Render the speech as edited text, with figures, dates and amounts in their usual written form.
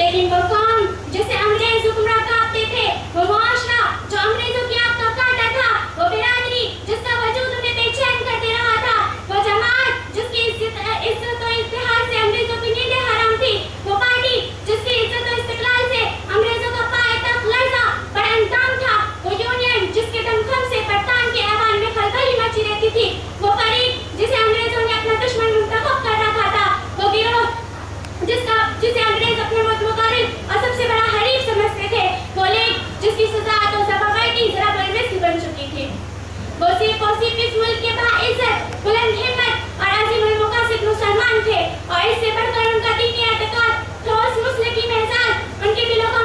लेकिन वो कौम जिसे अंग्रेज हुक्मरान कांपते थे, वो मुआशरा जो अंग्रेजों की आंख का कांटा था, वो बिरादरी जिसका वजूद उन्हें बेचैन करते रहा था, वो जमात जिसकी इज्जत और इत्तेहाद से अंग्रेजों की नींदें हराम थी, वो पार्टी जिसकी इज्जत और इस्तिकलाल से अंग्रेजों का पाए तक लर्जा पर अंजाम था, वो यूनियन जिसके दमखम से बरतान के ऐवान में खलबली मची रहती थी, वो फरीक जिसे अंग्रेजों ने अपना दुश्मन मुंतखब कर रखा था, वो गिरोह जिसे अंग्रेज अपने मुकाबिल और सबसे बड़ा हरीफ समझते थे, वो लीग जिसकी सजा तो ज़बरदस्ती जरा बरमिस बन चुकी थी। वो सिर्फ इस मुल्क के बाइज्जत, बुलंद हिम्मत और अज़ीमुल मक़ासिद मुसलमान थे और इससे बढ़कर उनका दीनी एतक़ाद ठोस मुस्लिकी मिज़ाज उनके दिलों का